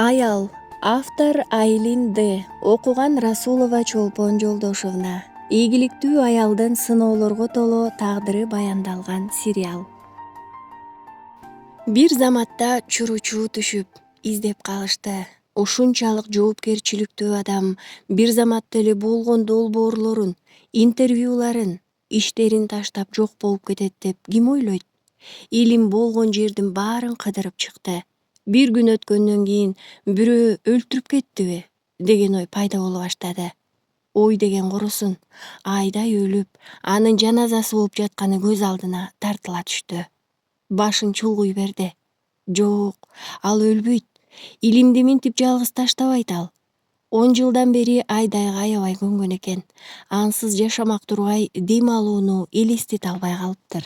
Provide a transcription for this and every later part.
Аял. Автор Айлин Д. Окуган Расулова Чолпон Жолдошовна. Ийгиликтүү аялдын сыноолорго толо тагдыры баяндалган сериал. Бир заматта чуручу түшүп, издеп калышты. Ушунчалык жоопкерчиликтүү адам бир заматта эле болгон долбоорлорун, интервьюларын, иштерин таштап жок болуп кетет деп ким ойлойт? Илим болгон жердин баарын кыдырып чыкты. Бир күн өткөндөн кийин бирөө өлтүрүп кеттиби деген ой пайда боло баштады. Ой деген корусун, Айдай өлүп, анын жаназасы болуп жатканы көз алдына тартыла түштү. Башын чулгуй берди. Жок, ал өлбөйт. Илимди минтип жалгыз таштабайт ал. 10 жылдан бери Айдайга аябай көнгөн экен. Ансыз жашамак тургай дем алууну элестете албай калыптыр.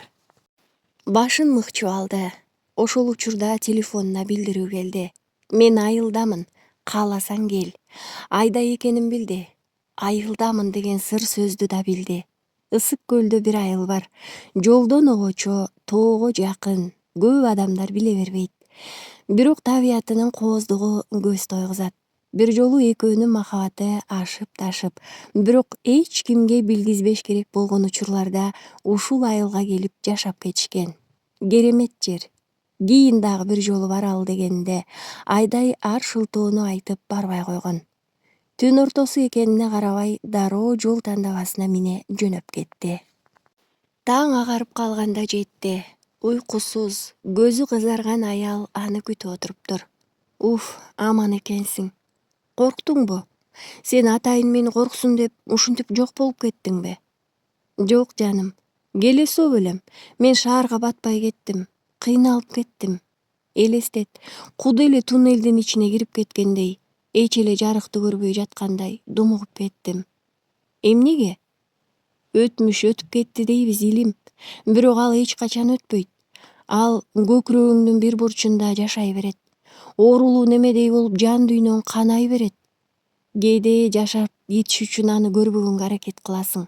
Башын мыкчып алды. Ошол учурда телефонуна билдирүү келди. Мен айылдамын, кааласаң кел. Айдай экенин билди. Айылдамын деген сыр сөздү да билди. Ысык көлдө бир айыл бар. Жолдон огочо, тоого жакын, көп адамдар биле бербейт. Бирок табиятынын кооздугу көз тойгузат. Бир жолу экөөнүн махабаты ашып-ташып, бирок эч кимге билгизбеш керек болгон учурларда ушул айылга келип жашап кетишкен. Керемет жер. Кийин дагы бир жолу баралы дегенде Айдай ар шылтоону айтып барбай койгон. Түн ортосу экенине карабай дароо жол тандабасына мине жөнөп кетти. Таң агарып калганда жетти. Уйкусуз, көзү кызарган аял аны күтүп отуруптур. Уф, аман экенсиң. Корктуңбу? Сен атайын мени корксун деп ушинтип жок болуп кеттиңби? Жок жаным, келесип элем. Мен шаарга батпай кеттим. Кыйналып кеттим. Элестет, куду эле туннелдин ичине кирип кеткендей, эч эле жарыкты көрбөй жаткандай думугуп кеттим. Эмнеге? Өтмүш өтүп кетти дейбиз Илим, бирок ал эч качан өтпөйт. Ал көкүрөгүңдүн бир бурчунда жашай берет. Оорулуу немедей болуп жан дүйнөң канай берет. Кээде жашап кетиш үчүн аны көрбөгөнгө аракет кыласың.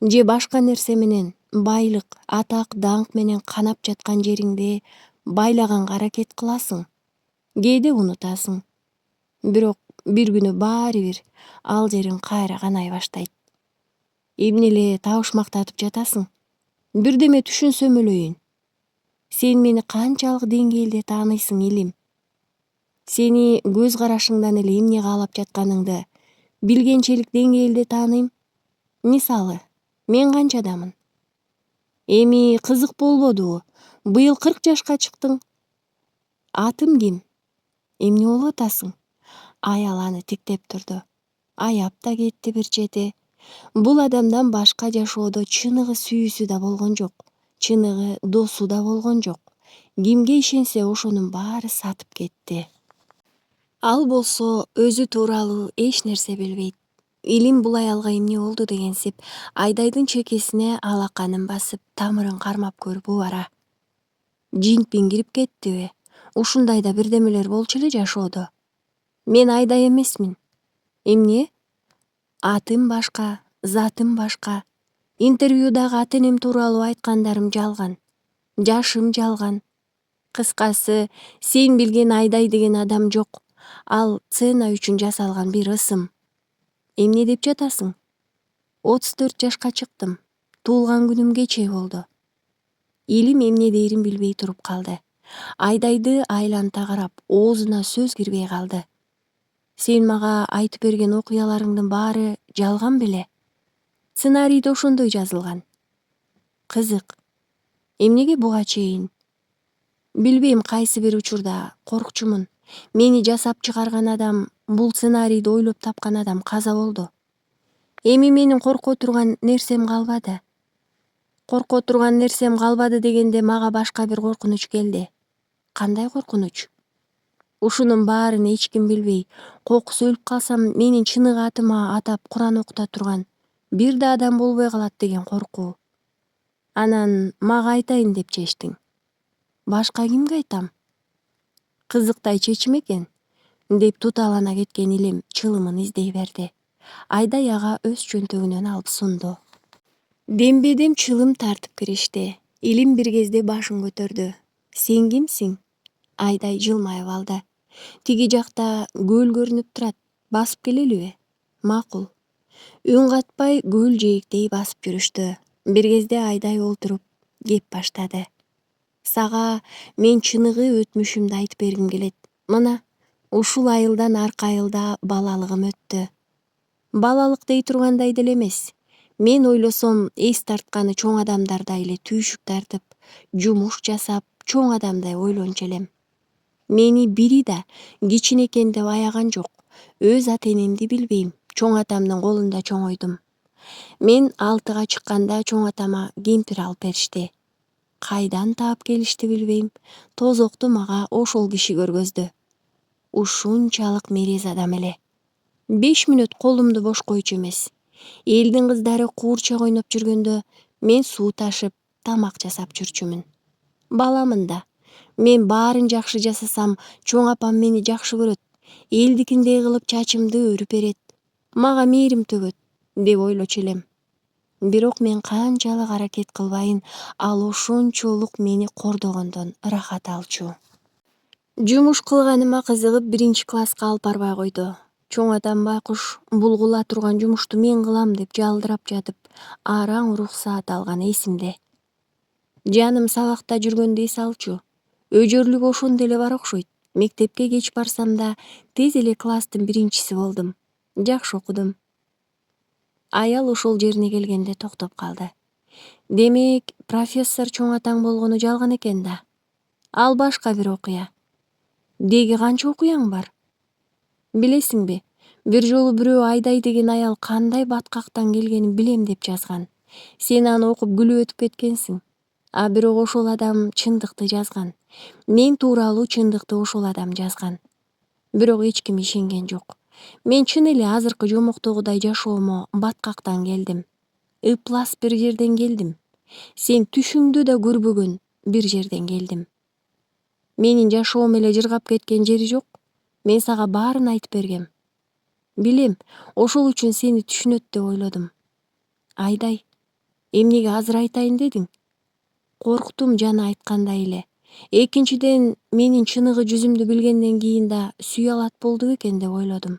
Же башка нерсе менен, байлык, атак, даңк менен канап жаткан жериңди байлаганга аракет кыласың. Кээде унутасың. Бирок бир күнү баары бир ал жериң кайра канай баштайт. Эмне эле табышмактатып жатасың? Бирдеме түшүнсөм өлөйүн. Сен мени канчалык деңгээлде тааныйсың, Илим? Сени көз карашыңдан эле эмне каалап жатканыңды билгенчелик деңгээлде тааныйм. Мисалы, мен канчадамын? Эми кызык болбодубу? Быйыл 40 жашка чыктың. Атым ким? Эмне болуп атасың? Аял аны тиктеп турду. Аяп да кетти бир чети. Бул адамдан башка жашоодо чыныгы сүйүүсү да болгон жок. Чыныгы досу да болгон жок. Кимге ишенсе ошонун баары сатып кетти. Ал болсо өзү тууралуу эч нерсе билбейт. Илим бул аялга эмне болду дегенсип, Айдайдын чекесине алаканын басып, тамырын кармап көрүп убара. Жинтпин кирип кеттиби? Ушундайда бирдемелер болчу эле жашоодо. Мен Айдай эмесмин. Эмне? Атым башка, затым башка. Интервьюдагы ата-энем тууралуу айткандарым жалган. Жашым жалган. Кыскасы, сен билген Айдай деген адам жок. Ал сцена үчүн жасалган бир ысым. Эмне деп жатасың? 34 жашка чыктым. Туулган күнүм кечээ болду. Илим эмне дээрин билбей туруп калды. Айдайды айланта карап, оозуна сөз кирбей калды. Сен мага айтып берген окуяларыңдын баары жалган беле? Сценарийде ошондой жазылган. Кызык. Эмнеге буга чейин? Билбейм, кайсы бир учурда коркчумун. Мени жасап чыгарган адам, бул сценарийди ойлоп тапкан адам каза болду. Эми менин корко турган нерсем калбады. Корко турган нерсем калбады дегенде мага башка бир коркунуч келди. Кандай коркунуч? Ушунун баарын эч ким билбей, кокус өлүп калсам менин чыныгы атыма атап Куран окута турган бир да адам болбой калат деген коркуу. Анан мага айтайын деп чечтиң. Башка кимге айтам? Кызыктай чечим экен, деп туталана кеткен Илим чылымын издей берди. Айдай ага өз чөнтөгүнөн алып сунду. Дембедем чылым тартып киришти. Илим бир кезде башын көтөрдү. Сен кимсиң? Айдай жылмайып алды. Тиги жакта көл көрүнүп турат. Басып келелиби? Макул. Үн катпай көл жээктей басып жүрүштү. Бир кезде Айдай олтуруп кеп баштады. Сага мен чыныгы өтмүшүмдү айтып бергим келет. Мына, ушул айылдан аркы айылда балалыгым өттү. Балалык дей тургандай деле эмес. Мен ойлосом эс тартканы чоң адамдардай эле түйшүк тартып, жумуш жасап, чоң адамдай ойлончу элем. Мени бири да кичинекейин деп аяган жок. Өз ата энемди билбейм. Чоң атамдын колунда чоңойдум. Мен 6 чыкканда чоң атама кемпир алып беришти. Кайдан таап келишти билбейм. Тозокту мага ошол киши көргөздү. Ушунчалык мерез адам эле. 5 мүнөт колумду бош койчу эмес. Элдин кыздары куурчак ойноп жүргөндө мен суу ташып, тамак жасап жүрчүмүн. Баламын да. Мен баарын жакшы жасасам, чоң апам мени жакшы көрөт. Элдикиндей кылып чачымды өрүп берет. Мага мээрим төгөт, деп ойлочу элем. Бирок мен канчалык аракет кылбайын, ал ошончолук мени кордогондон ырахат алчу. Жумуш кылганыма кызыгып 1 класска алып барбай койду. Чоң атам байкуш бул кыла турган жумушту мен кылам деп жалдырап жатып, араң уруксаат алганы эсимде. Жаным сабакта жүргөндү эс алчу. Өжөрлүк ошондо эле бар окшойт. Мектепке кеч барсам да тез эле класстын биринчиси болдум. Жакшы окудум. Аял ошол жерине келгенде токтоп калды. Демек, профессор чоң атаң болгону жалган экен да. Ал башка бир окуя. Деги канча окуяң бар? Билесиңби, бир жолу бирөө Айдай деген аял кандай баткактан келгенин билем деп жазган. Сен аны окуп күлүп өтүп кеткенсиң. А бирок ошол адам чындыкты жазган. Мен тууралуу чындыкты ошол адам жазган. Бирок эч ким ишенген жок. Мен чын эле азыркы жомоктогудай жашоомо баткактан келдим. Ыплас бир жерден келдим. Сен түшүңдү да көрбөгөн бир жерден келдим. Менин жашоом эле жыргап кеткен жери жок. Мен сага баарын айтып бергем. Билем, ошол үчүн сени түшүнөт деп ойлодум. Айдай, эмнеге азыр айтайын дедиң? Корктум жана айткандай эле. Экинчиден, менин чыныгы жүзүмдү билгенден кийин да сүйө алат болду экен деп ойлодум.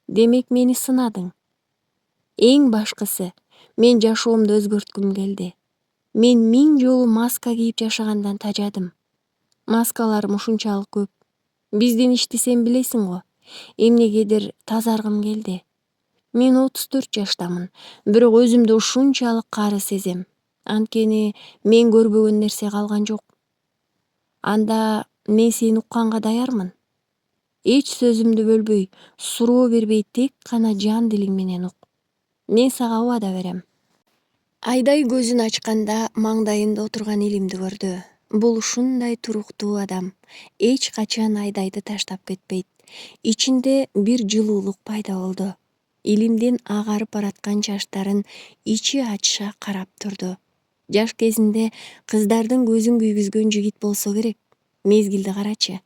Демек мени сынадың. Эң башкысы, мен жашоомду өзгөрткүм келди. Мен 1000 жолу маска кийип жашагандан тажадым. Маскаларым ушунчалык көп. Биздин ишти сен билесиң го. Эмнегедир тазаргым келди. Мен 34 жаштамын, бирок өзүмдү ушунчалык кары сезем. Анткени мен көрбөгөн нерсе калган жок. Анда мен сени укканга даярмын. Эч сөзүмдү бөлбөй, суроо бербей тек гана жан дилиң менен ук. Мен сага убада берем. Айдай көзүн ачканда маңдайында отурган Илимди көрдү. Бул ушундай туруктуу адам. Эч качан Айдайды таштап кетпейт. Ичинде бир жылуулук пайда болду. Илимдин агарып бараткан чачтарын ичи ачыша карап турду. Жаш кезинде кыздардын көзүн күйгүзгөн жигит болсо керек. Мезгилди карачы.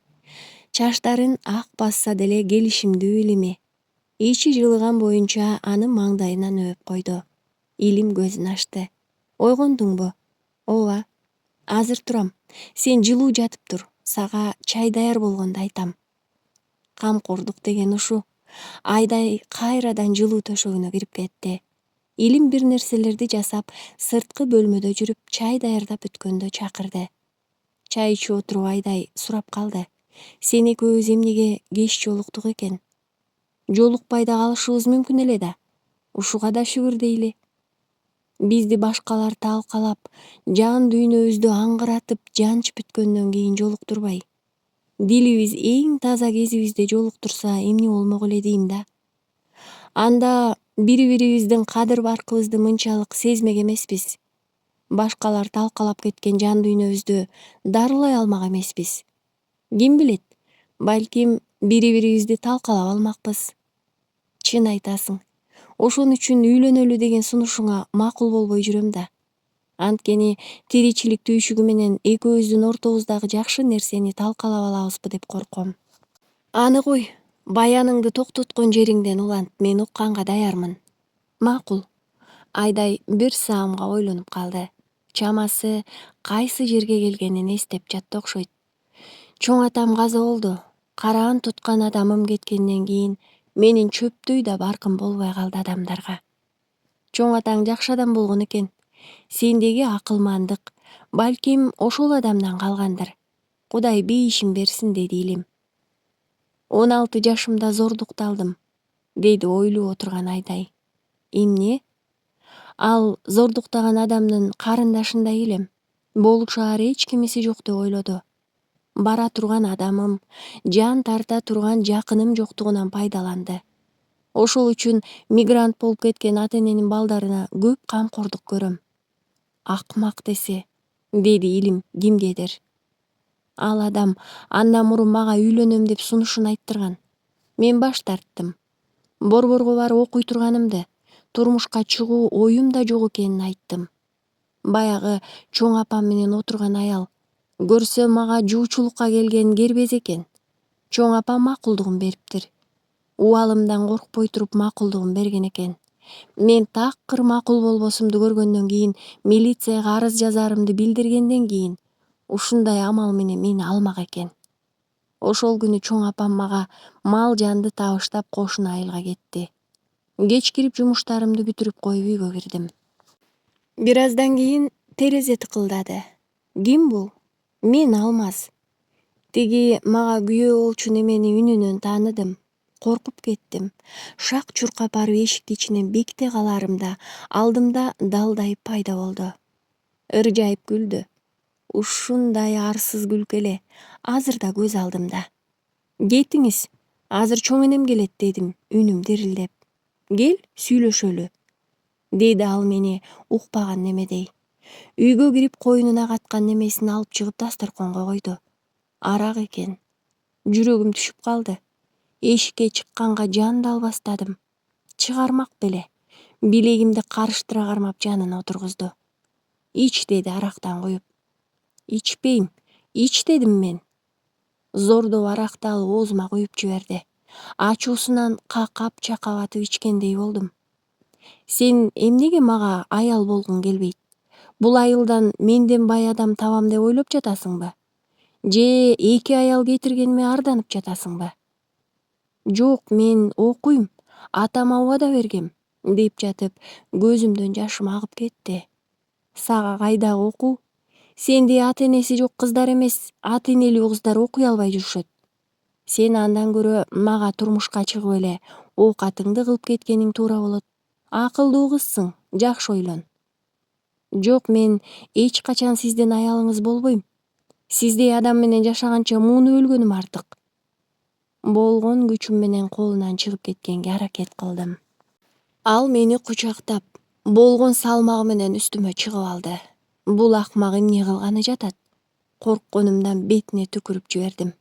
Чачтарын ак басса деле келишимдүү Илими. Ичи жылыган боюнча аны маңдайынан өөп койду. Илим көзүн ачты. Ойгондуңбу? Ооба. Азыр турам. Сен жылуу жатып тур. Сага чай даяр болгондо айтам. Камкордук деген ушу. Айдай кайрадан жылуу төшөгүнө кирип кетти. Илим бир нерселерди жасап, сырткы бөлмөдө жүрүп, чай даярдап бүткөндө чакырды. Чай ичип отуруп Айдай сурап калды. Сен экөөбүз эмнеге кеч жолуктук экен? Жолукпай да калышыбыз мүмкүн эле да. Ушуга да шүгүр дейли. Бизди башкалар талкалап, жан дүйнөбүздү аңгыратып, жанчып бүткөндөн кийин жолуктурбай. Дилибиз эң таза кезибизде жолуктурса эмне болмок эле дейм да. Анда бири-бирибиздин кадыр баркыбызды мынчалык сезмек эмеспиз. Башкалар талкалап кеткен жан дүйнөбүздү дарылай алмак эмеспиз. Ким билет, балким бири-бирибизди талкалап алмакпыз. Чын айтасың. Ошон үчүн үйлөнөлү деген сунушуңа макул болбой жүрөм да. Анткени тиричилик түйшүгү менен экөөбүздүн ортобуздагы жакшы нерсени талкалап алабызбы деп корком. Аны кой, баяныңды токтоткон жериңден улант, мен укканга даярмын. Макул. Айдай бир саамга ойлонуп калды. Чамасы кайсы жерге келгенин эстеп жатты окшойт. Чоң атам каза болду. Караан туткан адамым кеткенден кийин менин чөптөй да баркым болбой калды адамдарга. Чоң атаң жакшы адам болгон экен. Сендеги акылмандык балким ошол адамдан калгандыр. Кудай бейишин берсин деди элем. 16 жашымда зордукталдым, деди ойлоп отурган Айдай. Эмне? Ал зордуктаган адамдын карындашындай элем. Болушаар эч кимеси жок деп ойлоду. Бара турган адамым, жан тарта турган жакыным жоктугунан пайдаланды. Ошол үчүн мигрант болуп кеткен ата-эненин балдарына көп камкордук көрөм. Акмак десе, деди Илим кимгедир. Ал адам андан мурун мага үйлөнөм деп сунушун айттырган. Мен баш тарттым. Борборго барып окуй турганымды, турмушка чыгуу оюм да жок экенин айттым. Баягы чоң апам менен отурган аял көрсө мага жуучулукка келген кербез экен. Чоң апам макулдугун бериптир. Убалымдан коркпой туруп макулдугун берген экен. Мен такыр макул болбосумду көргөндөн кийин милицияга арыз жазарымды билдиргенден кийин ушундай амал менен мени алмак экен. Ошол күнү чоң апам мага мал жанды табыштап кошуна айылга кетти. Кеч кирип жумуштарымды бүтүрүп коюп үйгө кирдим. Бир аздан кийин терезе тыкылдады. Ким бул? Мен Алмаз. Тиги мага күйөө болчу немени үнүнөн тааныдым. Коркуп кеттим. Шак чуркап барып эшикти ичинен беките калаарымда алдымда далдайып пайда болду. Ыржайып күлдү. Ушундай арсыз күлкү эле азыр да көз алдымда. Кетиңиз, азыр чоң энем келет дедим, үнүм дирилдеп. Кел, сүйлөшөлү, деди ал мени укпаган немедей. Үйгө кирип койнуна каткан немесин алып чыгып дасторконго койду. Арак экен. Жүрөгүм түшүп калды. Эшикке чыкканга жан да албастадым. Чыгармак беле. Билегимди карыштыра кармап жанына отургузду. Ич деди арактан куюп. Ичпейм, ич дедим мен. Зордоп аракты алып оозума куюп жиберди. Ачуусунан какап чакабатып ичкендей болдум. Сен эмнеге мага аял болгуң келбейт? Бул айылдан менден бай адам табам деп ойлоп жатасыңбы? Же 2 аял кетиргениме арданып жатасыңбы? Жок, мен окуйм, атама убада бергем, деп жатып көзүмдөн жашым агып кетти. Сага кайдагы окуу? Сендей ата-энеси жок кыздар эмес, ата-энелүү кыздар окуй албай жүрүшөт. Сен андан көрө мага турмушка чыгып эле оокатыңды кылып кеткениң туура болот. Акылдуу кызсың, жакшы ойлон. Жок, мен эч качан сиздин аялыңыз болбойм. Сиздей адам менен жашаганча муунуп өлгөнүм артык. Болгон күчүм менен колунан чыгып кеткенге аракет кылдым. Ал мени кучактап, болгон салмагы менен үстүмө чыгып алды. Бул акмак эмне кылганы жатат? Коркконумдан бетине түкүрүп жибердим.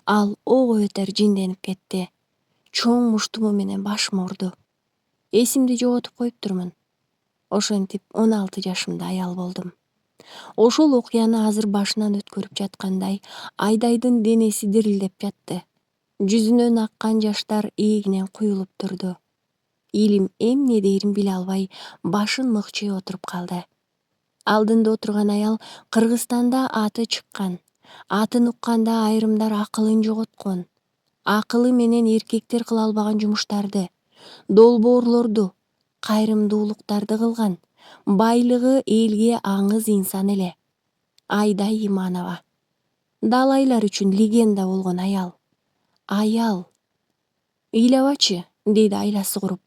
Ал ого бетер жинденип кетти. Чоң муштуму менен башыма урду. Эсимди жоготуп коюптурмун. Ошентип 16 жашымда аял болдум. Ошол окуяны азыр башынан өткөрүп жаткандай Айдайдын денеси дирилдеп жатты. Жүзүнөн аккан жаштар эгинен куюлуп турду. Илим эмне дээрин биле албай башын мыкчый отуруп калды. Алдында отурган аял Кыргызстанда аты чыккан. Атын укканда айрымдар акылын жоготкон. Акылы менен эркектер кыла албаган жумуштарды, долбоорлорду, кайрымдуулуктарды кылган. Байлыгы элге аңыз инсан эле. Айдай Иманова. Далайлар үчүн легенда болгон аял. Аял. Ыйлабачы, деди айласы куруп.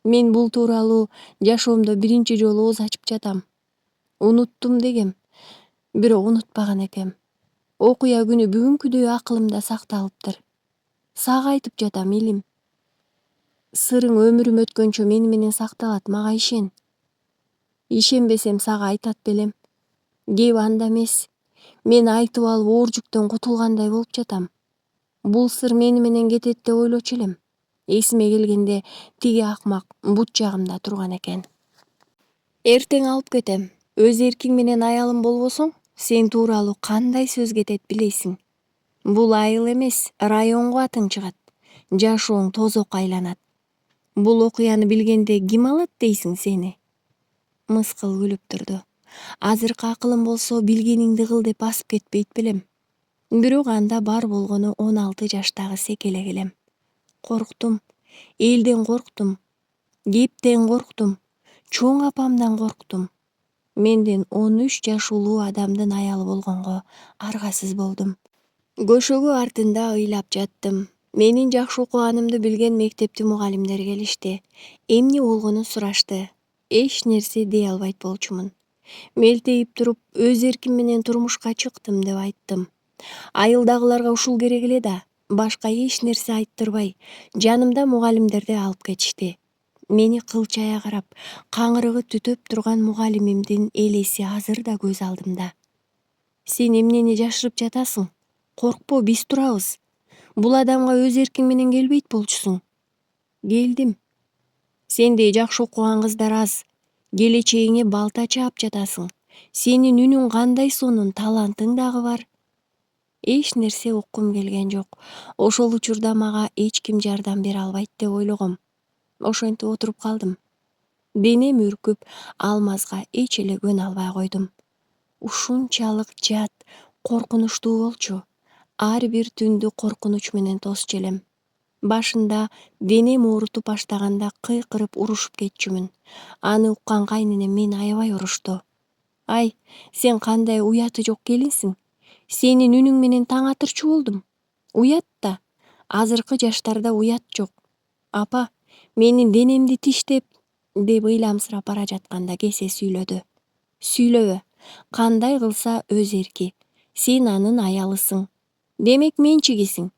Мен бул тууралуу жашоомдо биринчи жолу ооз ачып жатам. Унуттум дегем, бирок унутпаган экем. Окуя күнү бүгүнкүдөй акылымда сакталыптыр. Сага айтып жатам, Илим. Сырың өмүрүм өткөнчө мени менен сакталат, мага ишен. Ишенбесем сага айтат белем. Кеп анда эмес. Мен айтып алып оор жүктөн кутулгандай болуп жатам. Бул сыр мени менен кетет деп ойлочу элем. Эсиме келгенде тиги акмак бут жагымда турган экен. Эртең алып кетем. Өз эркиң менен аялым болбосоң, сен тууралуу кандай сөз кетет билесиң. Бул айыл эмес, районго атың чыгат. Жашооң тозокко айланат. Бул окуяны билгенде ким алат дейсиң сени? Мыскыл күлүп турду. Азыркы акылым болсо билгениңди кыл деп басып кетпейт белем. Бирок анда бар болгону 16 жаштагы секелек элем. Корктум, элден корктум, кептен корктум, чоң апамдан корктум. Менден 13 жаш улуу адамдын аялы болгонго аргасыз болдум. Көшөгө артында ыйлап жаттым. Менин жакшы окуганымды билген мектептин мугалимдери келишти. Эмне болгонун сурашты. Эч нерсе дей албайт болчумун. Мелтейип туруп, өз эрким менен турмушка чыктым деп айттым. Айылдагыларга ушул керек эле да, башка эч нерсе айттырбай, жанымда мугалимдерди алып кетишти. Мени кылчая карап, каңырыгы түтөп турган мугалимимдин элеси азыр да көз алдымда. Сен эмнени жашырып жатасың? Коркпо, биз турабыз. Бул адамга өз эркиң менен келбейт болчусуң. Келдим. Сендей жакшы окуган кыздар аз. Келечегиңе балта чаап жатасың. Сенин үнүң кандай сонун, талантың дагы бар. Эч нерсе уккум келген жок. Ошол учурда мага эч ким жардам бере албайт деп ойлогом. Ошентип отуруп калдым. Денем үркүп, Алмазга эч эле көнө албай койдум. Ушунчалык жат, коркунучтуу болчу. Ар бир түндү коркунуч менен тосчу элем. Башында денем оорутуп баштаганда кыйкырып урушуп кетчүмүн. Аны уккан кайненем мени аябай урушту. Ай, сен кандай уяты жок келинсиң. Сенин үнүң менен таң атырчу болдум. Уят да. Азыркы жаштарда уят жок. Апа, менин денемди тиштеп, деп ыйламсырап бара жатканда кесе сүйлөдү. Сүйлөбө. Кандай кылса өз эрки. Сен анын аялысың. Демек менчигисиң.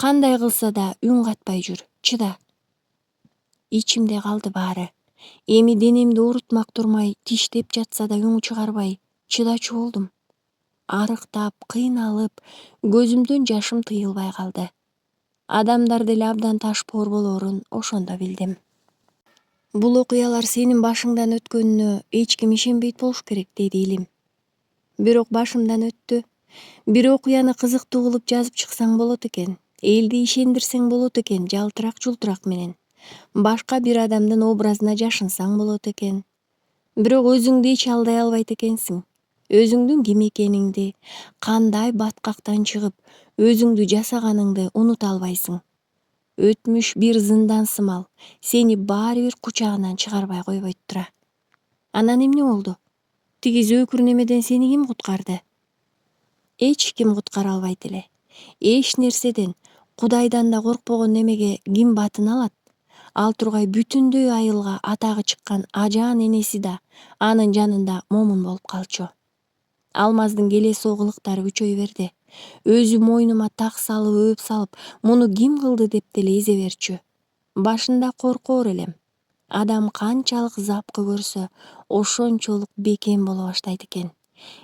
Кандай кылса да үн катпай жүр, чыда. Ичимде калды баары. Эми денемди оорутмак турмай, тиштеп жатса да үн чыгарбай, чыдачу болдум. Арыктап, кыйналып, көзүмдөн жашым тыйылбай калды. Адамдар деле абдан ташпоор болоорун ошондо билдим. Бул окуялар сенин башыңдан өткөнүнө эч ким ишенбейт болуш керек, деди Илим. Бирок башымдан өттү. Бир окуяны кызыктуу кылып жазып чыксаң болот экен. Элди ишендирсең болот экен жалтырак-жултурак менен. Башка бир адамдын образына жашынсаң болот экен. Бирок өзүңдү эч алдай албайт экенсиң. Өзүңдүн ким экениңди, кандай баткактан чыгып, өзүңдү жасаганыңды унута албайсың. Өтмүш бир зындан сымал, сени баары бир кучагынан чыгарбай койбойт тура. Анан эмне болду? Тиги зөөкүр немеден сени ким куткарды? Эч ким куткара албайт эле. Эч нерседен, Кудайдан да коркпогон немеге ким батын алат? Ал тургай бүтүндөй айылга атагы чыккан ажаан энеси да анын жанында момун болуп калчу. Алмаздын келесоо кылыктары күчөй берди. Өзү мойнума так салып, өөп салып, муну ким кылды деп деле эзе берчү. Башында коркоор элем. Адам канчалык запкы көрсө, ошончолук бекем боло баштайт экен.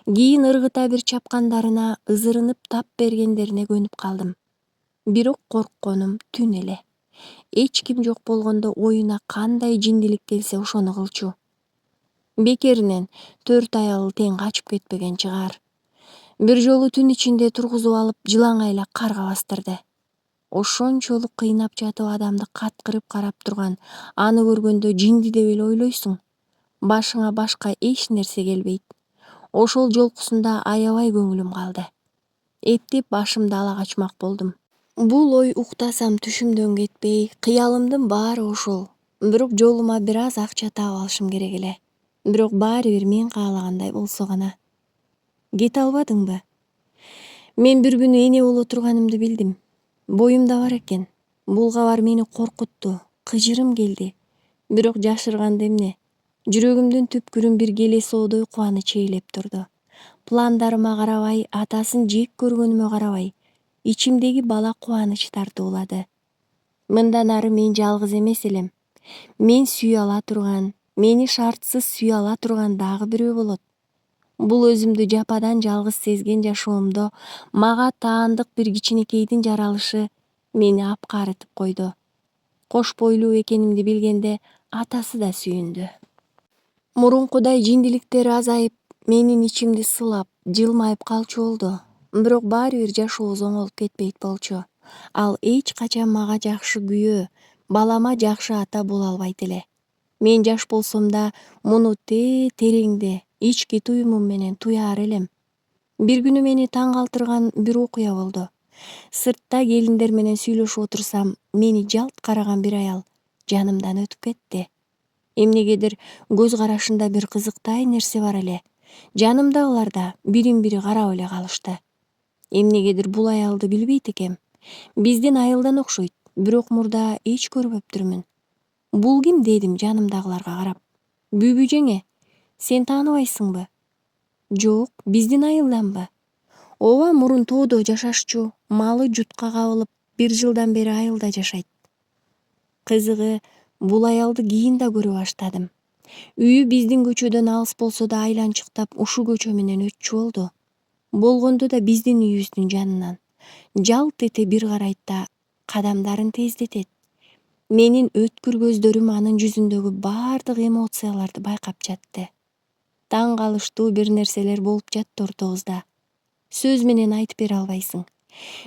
Кийин ыргыта бир чапкандарына, ызырынып тап бергендерине көнүп калдым. Бирок коркконум түн эле. Эч ким жок болгондо оюна кандай жиндилик келсе ошону кылчу. Бекеринен 4 аял тең качып кетпеген чыгар. Бир жолу түн ичинде тургузуп алып жылаңайлак карга бастырды. Ошончолук кыйнап жатып адамды каткырып карап турган аны көргөндө жинди деп эле ойлойсуң. Башыңа башка эч нерсе келбейт. Ошол жолкусунда аябай көңүлүм калды. Эптеп башымды ала качмак болдум. Бул ой уктасам түшүмдөн кетпей, кыялымдын баары ошол. Бирок жолума бир аз акча таап алышым керек эле. Бирок баары бир мен каалагандай болсо гана. Кете албадыңбы? Мен бир күнү эне боло турганымды билдим. Боюмда бар экен. Бул кабар мени коркутту, кыжырым келди. Бирок жашырганда эмне? Жүрөгүмдүн түпкүрүн бир келесоодой кубаныч ээлеп турду. Пландарыма карабай, атасын жек көргөнүмө карабай, ичимдеги бала кубаныч тартуулады. Мындан ары мен жалгыз эмес элем. Мен сүйө ала турган, мени шартсыз сүйө ала турган дагы бирөө болот. Бул өзүмдү жападан жалгыз сезген жашоомдо мага таандык бир кичинекейдин жаралышы мени апкарытып койду. Кош бойлуу экенимди билгенде атасы да сүйүндү. Мурункудай жиндиликтери азайып, менин ичимди сылап, жылмайып калчу болду. Бирок баары бир жашообуз оңолуп кетпейт болчу. Ал эч качан мага жакшы күйөө, балама жакшы ата боло албайт эле. Мен жаш болсом да муну тереңде, ички туюмум менен туяар элем. Бир күнү мени таң калтырган бир окуя болду. Сыртта келиндер менен сүйлөшүп отурсам, мени жалт караган бир аял жанымдан өтүп кетти. Эмнегедир көз карашында бир кызыктай нерсе бар эле. Жанымдагылар да бирин бири карап эле калышты. Эмнегедир бул аялды билбейт экем. Биздин айылдан окшойт, бирок мурда эч көрбөптүрмүн. Бул ким дедим жанымдагыларга карап. Бүбү жеңе, сен тааныбайсыңбы? Жок, биздин айылданбы? Ооба, мурун тоодо жашашчу, малы жутка кабылып, 1 жылдан бери айылда жашайт. Кызыгы, бул аялды кийин да көрө баштадым. Үйү биздин көчөдөн алыс болсо да айланчыктап ушул көчө менен өтчү болду. Болгондо да биздин үйүбүздүн жанынан. Жалт эте бир карайт да кадамдарын тездетет. Менин өткүр көздөрүм анын жүзүндөгү бардык эмоцияларды байкап жатты. Таң калыштуу бир нерселер болуп жатты ортобузда. Сөз менен айтып бере албайсың.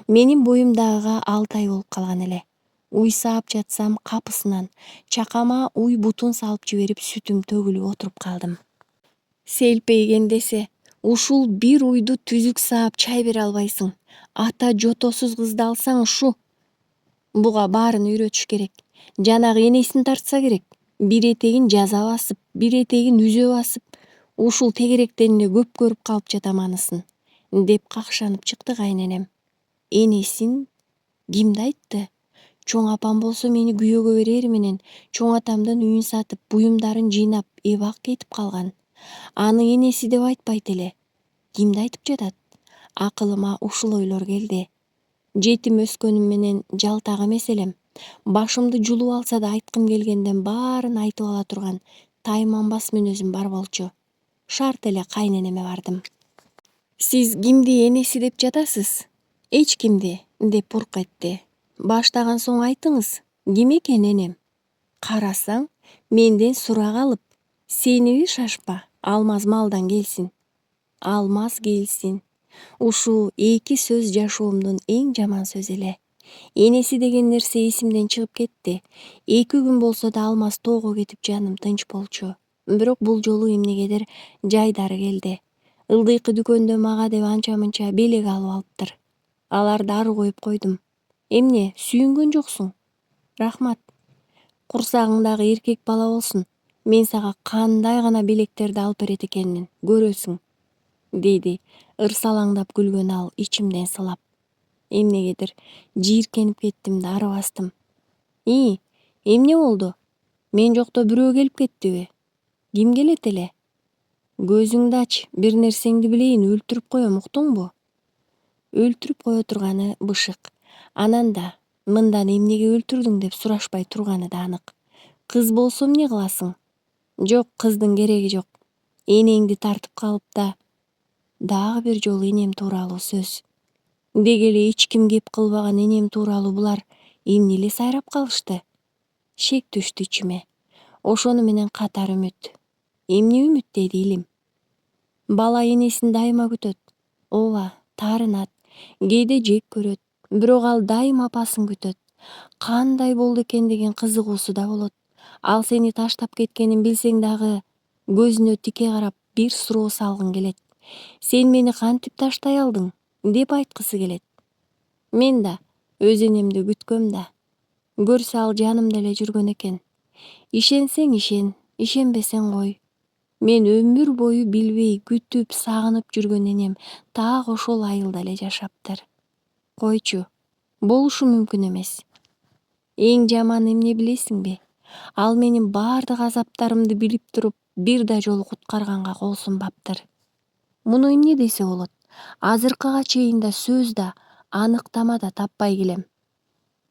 Менин боюмдагыга 6 ай болуп калган эле. Уйсаап жатсам капысынан чакама уй бутун салып жиберип сүтүм төгүлүп отуруп калдым. Селпейген десе, ушул бир уйду түзүк саап чай бере албайсың. Ата жотосуз кызды алсаң ушу. Буга баарын үйрөтүш керек. Жанагы энесин тартса керек. Бир этегин жаза басып, бир этегин үзө басып, ушул тегеректен эле көп көрүп калып жатам анысын, деп какшанып чыкты кайненем. Энесин кимди айтты? Чоң апам болсо мени күйөөгө берери менен чоң атамдын үйүн сатып, буюмдарын жыйнап, эбак кетип калган. Аны энеси деп айтпайт эле. Кимди айтып жатат? Акылыма ушул ойлор келди. Жетим өскөнүм менен жалтак эмес элем. Башымды жулуп алса да айткым келгенден баарын айтып ала турган тайманбас мүнөзүм бар болчу. Шарт эле кайненеме бардым. Сиз кимди энеси деп жатасыз? Эч кимди, деп бурк этти. Баштаган соң айтыңыз, ким экен энем? Карасаң, менден сурак алып, сениби шашпа, алмаз малдан келсин. Алмаз келсин. Ушул 2 сөз жашоомдун эң жаман сөзү эле. Энеси деген нерсе эсимден чыгып кетти. 2 күн болсо да алмаз тоого кетип жаным тынч болчу. Бирок бул жолу эмнегедир жайдары келди. Ылдыйкы дүкөндө мага деп анча-мынча белек алып алыптыр. Аларды ары коюп койдум. Эмне, сүйүнгөн жоксуң? Рахмат. Курсагыңдагы эркек бала болсун. Мен сага кандай гана белектерди алып берет экенмин, көрөсүң, деди ырсалаңдап күлгөн ал ичимден сылап. Эмнегедир жийиркенип кеттим да ары бастым. Эмне болду? Мен жокто бирөө келип кеттиби? Ким келет эле? Көзүңдү ач, бир нерсеңди билейин, өлтүрүп коем, уктуңбу? Өлтүрүп кое турганы бышык. Анан да мындан эмнеге өлтүрдүң деп сурашпай турганы да анык. Кыз болсо эмне кыласың? Жок, кыздын кереги жок. Энеңди тартып калып да. Дагы бир жолу энем тууралуу сөз. Деги эле эч ким кеп кылбаган энем тууралуу булар эмне эле сайрап калышты? Шек түштү ичиме. Ошону менен катар үмүт. Эмне үмүт, деди илим. Бала энесин дайыма күтөт. Ооба, таарынат, кээде жек көрөт, бирок ал дайыма апасын күтөт. Кандай болду экен деген кызыгуусу да болот. Ал сени таштап кеткенин билсең дагы көзүнө тике карап бир суроо салгың келет. Сен мени кантип таштай алдың, деп айткысы келет. Мен да өз энемди күткөм да. Көрсө ал жанымда эле жүргөн экен. Ишенсең ишен, ишенбесең кой. Мен өмүр бою билбей, күтүп, сагынып жүргөн энем так ошол айылда эле жашаптыр. Койчу, болушу мүмкүн эмес. Эң жаманы эмне билесиңби? Ал менин бардык азаптарымды билип туруп, бир да жолу куткарганга кол сунбаптыр. Муну эмне десе болот? Азыркыга чейин да сөз да, аныктама да таппай келем.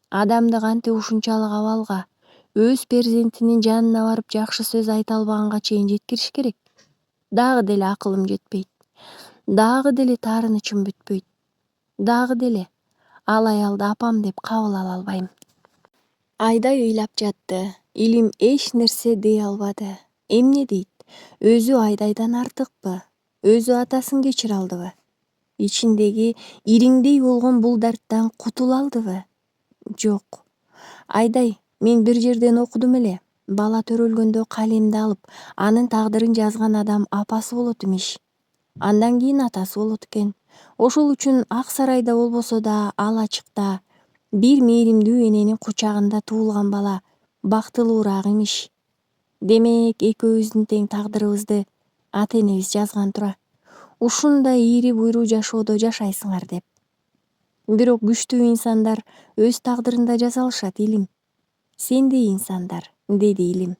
Адамды кантип ушунчалык абалга, өз перзентинин жанына барып жакшы сөз айта албаганга чейин жеткириш керек? Дагы деле акылым жетпейт. Дагы деле таарынычым бүтпөйт. Дагы деле ал аялды апам деп кабыл ала албайм. Айдай ыйлап жатты. Илим эч нерсе дей албады. Эмне дейт? Өзү Айдайдан артыкпы? Өзү атасын кечире алдыбы? Ичиндеги ириңдей болгон бул дарттан кутула алдыбы? Жок. Айдай, мен бир жерден окудум эле. Бала төрөлгөндө калемди алып, анын тагдырын жазган адам апасы болот имиш. Андан кийин атасы болот экен. Ошол үчүн ак сарайда болбосо да, ал ачыкта бир мээримдүү эненин кучагында туулган бала бактылуураак имиш. Демек, экөөбүздүн тең тагдырыбызды ата-энебиз жазган тура. Ушундай ийри буйруу жашоодо жашайсыңар деп. Бирок күчтүү инсандар өз тагдырын да жаза алышат, Илим. Сендей инсандар, деди Илим.